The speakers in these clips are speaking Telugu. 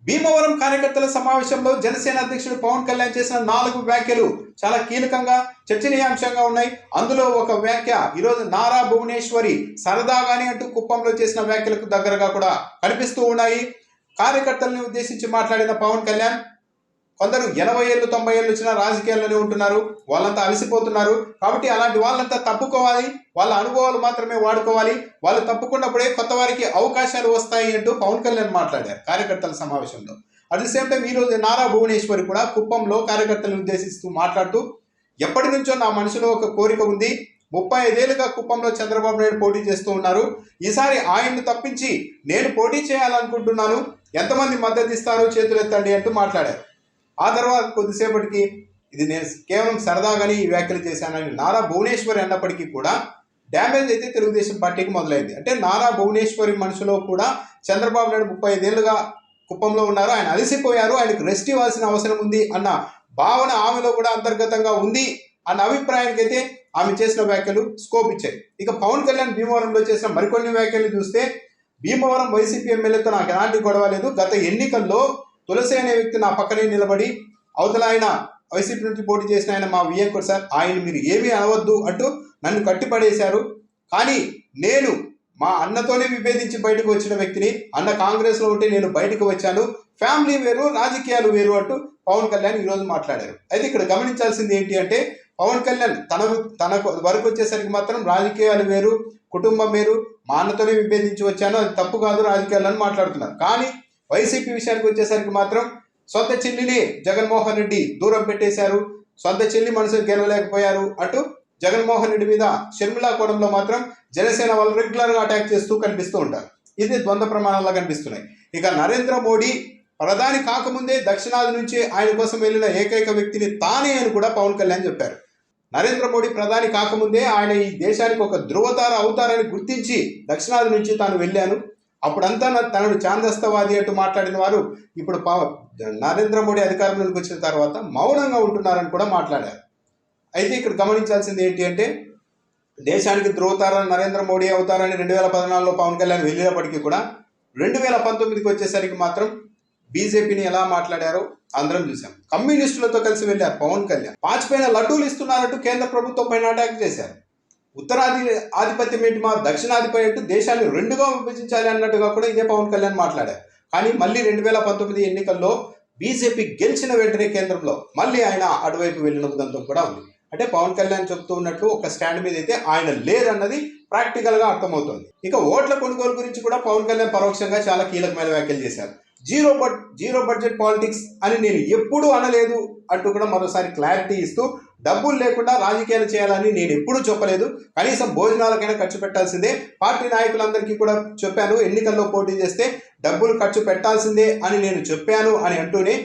భీమవరం కార్యకర్తల సమావేశంలో జనసేన అధ్యక్షుడు పవన్ కళ్యాణ్ చేసిన 4 వ్యాఖ్యలు చాలా కీలకంగా చర్చనీయాంశంగా ఉన్నాయి. అందులో ఒక వ్యాఖ్య ఈరోజు నారా భువనేశ్వరి సరదాగానే అంటూ కుప్పంలో చేసిన వ్యాఖ్యలకు దగ్గరగా కూడా కనిపిస్తూ ఉన్నాయి. కార్యకర్తలను ఉద్దేశించి మాట్లాడిన పవన్ కళ్యాణ్, కొందరు 80 ఏళ్ళు 90 ఏళ్ళు వచ్చిన రాజకీయాల్లోనే ఉంటున్నారు, వాళ్ళంతా అలసిపోతున్నారు, కాబట్టి అలాంటి వాళ్ళంతా తప్పుకోవాలి, వాళ్ళ అనుభవాలు మాత్రమే వాడుకోవాలి, వాళ్ళు తప్పుకున్నప్పుడే కొత్త వారికి అవకాశాలు వస్తాయి అంటూ పవన్ కళ్యాణ్ మాట్లాడారు కార్యకర్తల సమావేశంలో. అట్ ది సేమ్ టైం ఈరోజు నారా భువనేశ్వరి కూడా కుప్పంలో కార్యకర్తలను ఉద్దేశిస్తూ మాట్లాడుతూ, ఎప్పటి నుంచో నా మనసులో ఒక కోరిక ఉంది, 35 ఏళ్ళుగా కుప్పంలో చంద్రబాబు నాయుడు పోటీ చేస్తూ ఉన్నారు, ఈసారి ఆయన్ను తప్పించి నేను పోటీ చేయాలనుకుంటున్నాను, ఎంతమంది మద్దతు ఇస్తారో చేతులు ఎత్తండి అంటూ మాట్లాడారు. ఆ తర్వాత కొద్దిసేపటికి ఇది నేను కేవలం సరదాగానే ఈ వ్యాఖ్యలు చేశానని నారా భువనేశ్వరి అన్నప్పటికీ కూడా డ్యామేజ్ అయితే తెలుగుదేశం పార్టీకి మొదలైంది. అంటే నారా భువనేశ్వరి మనసులో కూడా చంద్రబాబు నాయుడు 35 ఏళ్ళుగా కుప్పంలో ఉన్నారు, ఆయన అలసిపోయారు, ఆయనకు రెస్ట్ ఇవ్వాల్సిన అవసరం ఉంది అన్న భావన ఆమెలో కూడా అంతర్గతంగా ఉంది అన్న అభిప్రాయానికి అయితే ఆమె చేసిన వ్యాఖ్యలు స్కోప్ ఇచ్చాయి. ఇక పవన్ కళ్యాణ్ భీమవరంలో చేసిన మరికొన్ని వ్యాఖ్యలు చూస్తే, భీమవరం వైసీపీ ఎమ్మెల్యేతో నాకు ఎలాంటి గొడవ లేదు, గత ఎన్నికల్లో తులసి అనే వ్యక్తి నా పక్కనే నిలబడి అవతల ఆయన వైసీపీ నుంచి పోటీ చేసిన ఆయన మా వియ్యంకుడు సార్, ఆయన మీరు ఏమీ అనవద్దు అంటూ నన్ను కట్టిపడేశారు, కానీ నేను మా అన్నతోనే విభేదించి బయటకు వచ్చిన వ్యక్తిని, అన్న కాంగ్రెస్లో ఉంటే నేను బయటకు వచ్చాను, ఫ్యామిలీ వేరు రాజకీయాలు వేరు అంటూ పవన్ కళ్యాణ్ ఈరోజు మాట్లాడారు. అయితే ఇక్కడ గమనించాల్సింది ఏంటి అంటే, పవన్ కళ్యాణ్ తన వరకు వచ్చేసరికి మాత్రం రాజకీయాలు వేరు కుటుంబం వేరు, మా అన్నతోనే విభేదించి వచ్చాను, అది తప్పు కాదు రాజకీయాలను మాట్లాడుతున్నారు. కానీ వైసీపీ విషయానికి వచ్చేసరికి మాత్రం సొంత చెల్లిని జగన్మోహన్ రెడ్డి దూరం పెట్టేశారు, సొంత చెల్లి మనసు గెలవలేకపోయారు అంటూ జగన్మోహన్ రెడ్డి మీద షర్మిలా కోణంలో మాత్రం జనసేన వాళ్ళు రెగ్యులర్గా అటాక్ చేస్తూ కనిపిస్తూ ఉంటారు. ఇది ద్వంద్వ ప్రమాణాల్లో కనిపిస్తున్నాయి. ఇక నరేంద్ర మోడీ ప్రధాని కాకముందే దక్షిణాది నుంచి ఆయన కోసం వెళ్ళిన ఏకైక వ్యక్తిని తానే అని కూడా పవన్ కళ్యాణ్ చెప్పారు. నరేంద్ర మోడీ ప్రధాని కాకముందే ఆయన ఈ దేశానికి ఒక ధృవతార అవుతారని గుర్తించి దక్షిణాది నుంచి తాను వెళ్ళాను, అప్పుడంతా తనను ఛాందస్తవాది అంటూ మాట్లాడిన వారు ఇప్పుడు నరేంద్ర మోడీ అధికారంలోకి వచ్చిన తర్వాత మౌనంగా ఉంటున్నారని కూడా మాట్లాడారు. అయితే ఇక్కడ గమనించాల్సింది ఏంటి అంటే, దేశానికి ధృవతార నరేంద్ర మోడీ అవుతారని 2014లో పవన్ కళ్యాణ్ వెళ్ళినప్పటికీ కూడా 2019కి వచ్చేసరికి మాత్రం బీజేపీని ఎలా మాట్లాడారో అందరం చూసాం. కమ్యూనిస్టులతో కలిసి వెళ్ళారు పవన్ కళ్యాణ్, పాచిపోయిన లడ్డూలు ఇస్తున్నారంటూ కేంద్ర ప్రభుత్వం పైన అటాక్ చేశారు. ఉత్తరాది ఆధిపత్యం ఏంటి మా దక్షిణాదిపై అంటూ దేశాన్ని 2గా విభజించాలి అన్నట్టుగా కూడా ఇదే పవన్ కళ్యాణ్ మాట్లాడారు. కానీ మళ్ళీ 2019 ఎన్నికల్లో బీజేపీ గెలిచిన వెంటనే కేంద్రంలో మళ్ళీ ఆయన అటువైపు వెళ్ళిన ఉదంతం కూడా ఉంది. అంటే పవన్ కళ్యాణ్ చెప్తూ ఉన్నట్లు ఒక స్టాండ్ మీద అయితే ఆయన లేరన్నది ప్రాక్టికల్గా అర్థమవుతుంది. ఇక ఓట్ల కొనుగోలు గురించి కూడా పవన్ కళ్యాణ్ పరోక్షంగా చాలా కీలకమైన వ్యాఖ్యలు చేశారు. జీరో బడ్జెట్ పాలిటిక్స్ అని నేను ఎప్పుడూ అనలేదు అంటూ కూడా మరోసారి క్లారిటీ ఇస్తూ, డబ్బులు లేకుండా రాజకీయాలు చేయాలని నేను ఎప్పుడూ చెప్పలేదు, కనీసం భోజనాలకైనా ఖర్చు పెట్టాల్సిందే, పార్టీ నాయకులందరికీ కూడా చెప్పాను, ఎన్నికల్లో పోటీ చేస్తే డబ్బులు ఖర్చు పెట్టాల్సిందే అని నేను చెప్పాను అని అంటూనే,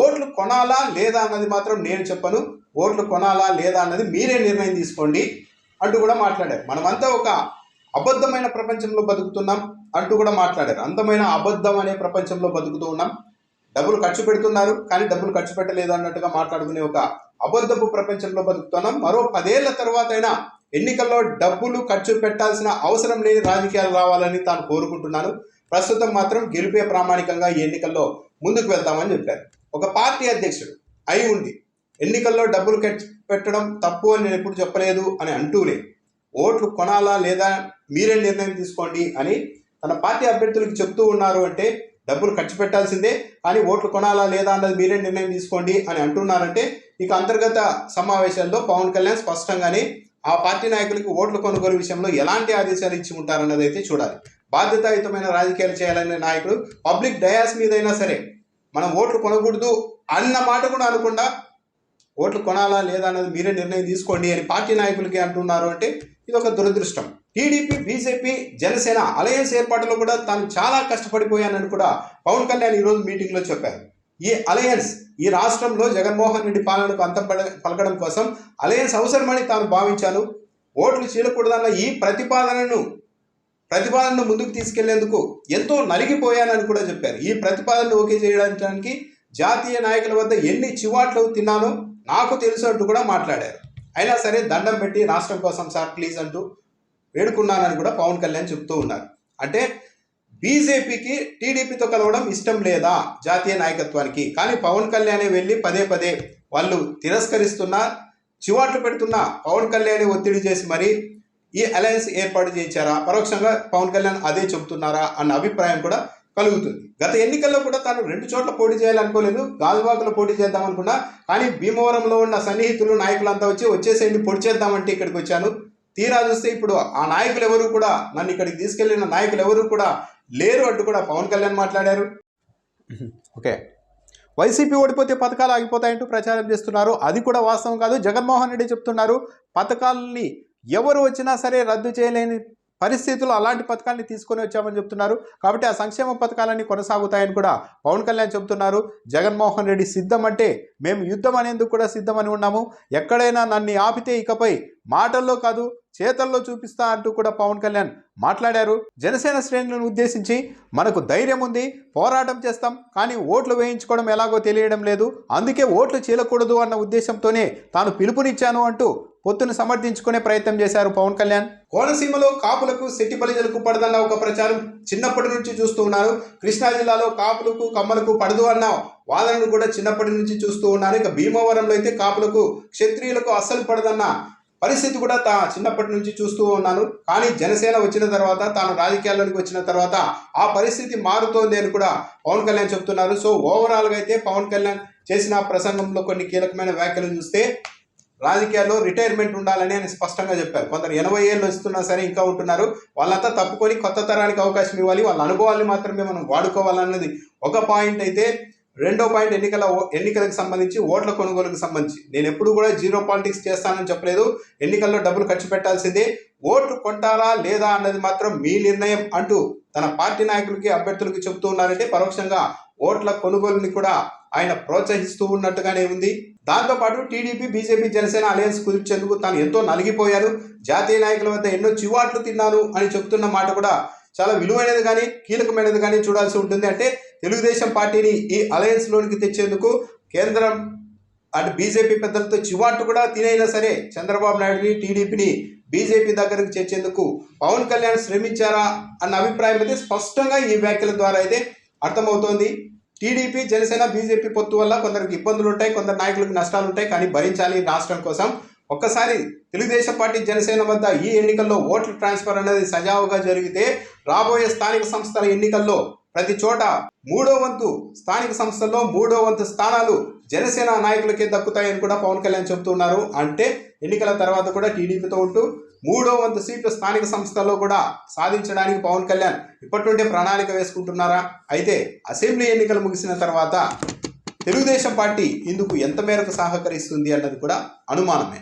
ఓట్లు కొనాలా లేదా అన్నది మాత్రం నేను చెప్పను, ఓట్లు కొనాలా లేదా అన్నది మీరే నిర్ణయం తీసుకోండి అంటూ కూడా మాట్లాడారు. మనమంతా ఒక అబద్ధమైన ప్రపంచంలో బతుకుతున్నాం అంటూ కూడా మాట్లాడారు. అందమైన అబద్ధం అనే ప్రపంచంలో బతుకుతూ ఉన్నాం, డబ్బులు ఖర్చు పెడుతున్నారు కానీ డబ్బులు ఖర్చు పెట్టలేదు అన్నట్టుగా మాట్లాడుకునే ఒక అబద్ధపు ప్రపంచంలో బతుకుతున్నాం. మరో 10 ఏళ్ల తర్వాత అయినా ఎన్నికల్లో డబ్బులు ఖర్చు పెట్టాల్సిన అవసరం లేని రాజకీయాలు రావాలని తాను కోరుకుంటున్నాను, ప్రస్తుతం మాత్రం గెలిపే ప్రామాణికంగా ఈ ఎన్నికల్లో ముందుకు వెళ్తామని చెప్పారు. ఒక పార్టీ అధ్యక్షుడు అయి ఉండి ఎన్నికల్లో డబ్బులు ఖర్చు పెట్టడం తప్పు అని నేను ఎప్పుడు చెప్పలేదు అని అంటూనే, ఓట్లు కొనాలా లేదా మీరే నిర్ణయం తీసుకోండి అని తన పార్టీ అభ్యర్థులకు చెప్తూ ఉన్నారు. అంటే డబ్బులు ఖర్చు పెట్టాల్సిందే కానీ ఓట్లు కొనాలా లేదా అన్నది మీరే నిర్ణయం తీసుకోండి అని అంటున్నారంటే, ఇక అంతర్గత సమావేశాల్లో పవన్ కళ్యాణ్ స్పష్టంగానే ఆ పార్టీ నాయకులకు ఓట్లు కొనుగోలు విషయంలో ఎలాంటి ఆదేశాలు ఇచ్చి ఉంటారన్నది అయితే చూడాలి. బాధ్యతాయుతమైన రాజకీయాలు చేయాలనే నాయకుడు పబ్లిక్ డయాస్ మీద అయినా సరే మనం ఓట్లు కొనకూడదు అన్న మాట కూడా అనకుండా, ఓట్లు కొనాలా లేదా అన్నది మీరే నిర్ణయం తీసుకోండి అని పార్టీ నాయకులకి అంటున్నారు అంటే ఇది ఒక దురదృష్టం. టీడీపీ బీజేపీ జనసేన అలయన్స్ ఏర్పాటులో కూడా తాను చాలా కష్టపడిపోయానని కూడా పవన్ కళ్యాణ్ ఈరోజు మీటింగ్లో చెప్పారు. ఈ అలయన్స్ ఈ రాష్ట్రంలో జగన్మోహన్ రెడ్డి పాలనకు అంతం పలకడం కోసం అలయన్స్ అవసరమని తాను భావించాను, ఓట్లు చీలకూడదన్న ఈ ప్రతిపాదనను ముందుకు తీసుకెళ్లేందుకు ఎంతో నలిగిపోయానని కూడా చెప్పారు. ఈ ప్రతిపాదనను ఓకే చేయడానికి జాతీయ నాయకుల వద్ద ఎన్ని చివాట్లు తిన్నానో నాకు తెలుసు అంటూ కూడా మాట్లాడారు. అయినా సరే దండం పెట్టి రాష్ట్రం కోసం సార్ ప్లీజ్ అంటూ వేడుకున్నానని కూడా పవన్ కళ్యాణ్ చెప్తూ ఉన్నారు. అంటే బీజేపీకి టీడీపీతో కలవడం ఇష్టం లేదా జాతీయ నాయకత్వానికి? కానీ పవన్ కళ్యాణ్ వెళ్ళి పదే పదే వాళ్ళు తిరస్కరిస్తున్నా, చివాట్లు పెడుతున్నా పవన్ కళ్యాణ్ ఒత్తిడి చేసి మరి ఈ అలయన్స్ ఏర్పాటు చేయించారా? పరోక్షంగా పవన్ కళ్యాణ్ అదే చెబుతున్నారా అన్న అభిప్రాయం కూడా కలుగుతుంది. గత ఎన్నికల్లో కూడా తాను 2 చోట్ల పోటీ చేయాలనుకోలేదు, గాజువాకలో పోటీ చేద్దాం అనుకున్నా. కానీ భీమవరంలో ఉన్న సన్నిహితులు నాయకులంతా వచ్చేసేయండి పొడి చేద్దామంటే ఇక్కడికి వచ్చాను. తీరా చూస్తే ఇప్పుడు ఆ నాయకులు ఎవరు కూడా, నన్ను ఇక్కడికి తీసుకెళ్లిన నాయకులు ఎవరు కూడా లేరు అంటూ కూడా పవన్ కళ్యాణ్ మాట్లాడారు. ఓకే, వైసీపీ ఓడిపోతే పథకాలు ఆగిపోతాయంటూ ప్రచారం చేస్తున్నారు. అది కూడా వాస్తవం కాదు. జగన్మోహన్ రెడ్డి చెప్తున్నారు పథకాలని ఎవరు వచ్చినా సరే రద్దు చేయలేని పరిస్థితుల్లో అలాంటి పథకాన్ని తీసుకొని వచ్చామని చెప్తున్నారు. కాబట్టి ఆ సంక్షేమ పథకాలన్నీ కొనసాగుతాయని కూడా పవన్ కళ్యాణ్ చెబుతున్నారు. జగన్మోహన్ రెడ్డి సిద్ధం అంటే మేము యుద్ధం అనేందుకు కూడా సిద్ధమని ఉన్నాము. ఎక్కడైనా నన్ను ఆపితే ఇకపై మాటల్లో కాదు చేతల్లో చూపిస్తా అంటూ కూడా పవన్ కళ్యాణ్ మాట్లాడారు. జనసేన శ్రేణులను ఉద్దేశించి మనకు ధైర్యం ఉంది, పోరాటం చేస్తాం, కానీ ఓట్లు వేయించుకోవడం ఎలాగో తెలియడం లేదు, అందుకే ఓట్లు చీలకూడదు అన్న ఉద్దేశంతోనే తాను పిలుపునిచ్చాను అంటూ పొత్తును సమర్థించుకునే ప్రయత్నం చేశారు పవన్ కళ్యాణ్. కోనసీమలో కాపులకు శెట్టి బలిజలకు పడదన్న ఒక ప్రచారం చిన్నప్పటి నుంచి చూస్తూ ఉన్నారు. కృష్ణా జిల్లాలో కాపులకు కమ్మలకు పడదు అన్న వాదనను కూడా చిన్నప్పటి నుంచి చూస్తూ ఉన్నారు. ఇక భీమవరంలో అయితే కాపులకు క్షత్రియులకు అస్సలు పడదన్న పరిస్థితి కూడా చిన్నప్పటి నుంచి చూస్తూ ఉన్నాను. కానీ జనసేన వచ్చిన తర్వాత, తాను రాజకీయాల్లోకి వచ్చిన తర్వాత ఆ పరిస్థితి మారుతోంది అని కూడా పవన్ కళ్యాణ్ చెప్తున్నారు. సో ఓవరాల్గా అయితే పవన్ కళ్యాణ్ చేసిన ప్రసంగంలో కొన్ని కీలకమైన వ్యాఖ్యలు చూస్తే రాజకీయాల్లో రిటైర్మెంట్ ఉండాలని ఆయన స్పష్టంగా చెప్పారు. కొందరు 80 ఏళ్ళు వస్తున్నా సరే ఇంకా ఉంటున్నారు. వాళ్ళంతా తప్పుకొని కొత్త తరానికి అవకాశం ఇవ్వాలి, వాళ్ళ అనుభవాల్ని మాత్రమే మనం వాడుకోవాలన్నది ఒక పాయింట్ అయితే, రెండో పాయింట్ ఎన్నికలకు సంబంధించి ఓట్ల కొనుగోలుకు సంబంధించి నేను ఎప్పుడు కూడా జీరో పాలిటిక్స్ చేస్తానని చెప్పలేదు. ఎన్నికల్లో డబ్బులు ఖర్చు పెట్టాల్సిందే, ఓట్లు కొంటారా లేదా అన్నది మాత్రం మీ నిర్ణయం అంటూ తన పార్టీ నాయకులకి అభ్యర్థులకి చెబుతూ ఉన్నారంటే పరోక్షంగా ఓట్ల కొనుగోలుని కూడా ఆయన ప్రోత్సహిస్తూ ఉన్నట్టుగానే ఉంది. దాంతోపాటు టీడీపీ, బీజేపీ, జనసేన అలయన్స్ కుదిర్చేందుకు తాను ఎంతో నలిగిపోయాను, జాతీయ నాయకుల వద్ద ఎన్నో చివాట్లు తిన్నాను అని చెప్తున్న మాట కూడా చాలా విలువైనది కానీ కీలకమైనది కానీ చూడాల్సి ఉంటుంది. అంటే తెలుగుదేశం పార్టీని ఈ అలయన్స్లోనికి తెచ్చేందుకు కేంద్రం అటు బీజేపీ పెద్దలతో చివాట్లు కూడా తినైనా సరే చంద్రబాబు నాయుడుని, టీడీపీని బీజేపీ దగ్గరకు చేర్చేందుకు పవన్ కళ్యాణ్ శ్రమించారా అన్న అభిప్రాయం అయితే స్పష్టంగా ఈ వ్యాఖ్యల ద్వారా అయితే అర్థమవుతోంది. టీడీపీ, జనసేన, బీజేపీ పొత్తు వల్ల కొందరికి ఇబ్బందులు ఉంటాయి, కొందరు నాయకులకు నష్టాలు ఉంటాయి, కానీ భరించాలి రాష్ట్రం కోసం. ఒక్కసారి తెలుగుదేశం పార్టీ, జనసేన వద్ద ఈ ఎన్నికల్లో ఓట్ల ట్రాన్స్ఫర్ అనేది సజావుగా జరిగితే రాబోయే స్థానిక సంస్థల ఎన్నికల్లో ప్రతి చోట 3వ వంతు స్థానిక సంస్థల్లో 3వ వంతు స్థానాలు జనసేన నాయకులకే దక్కుతాయని కూడా పవన్ కళ్యాణ్ చెబుతున్నారు. అంటే ఎన్నికల తర్వాత కూడా టీడీపీతో ఉంటూ 3వ వంతు సీట్లు స్థానిక సంస్థల్లో కూడా సాధించడానికి పవన్ కళ్యాణ్ ఇప్పటి నుండే ప్రణాళిక వేసుకుంటున్నారా? అయితే అసెంబ్లీ ఎన్నికలు ముగిసిన తర్వాత తెలుగుదేశం పార్టీ ఇందుకు ఎంత మేరకు సహకరిస్తుంది అన్నది కూడా అనుమానమే.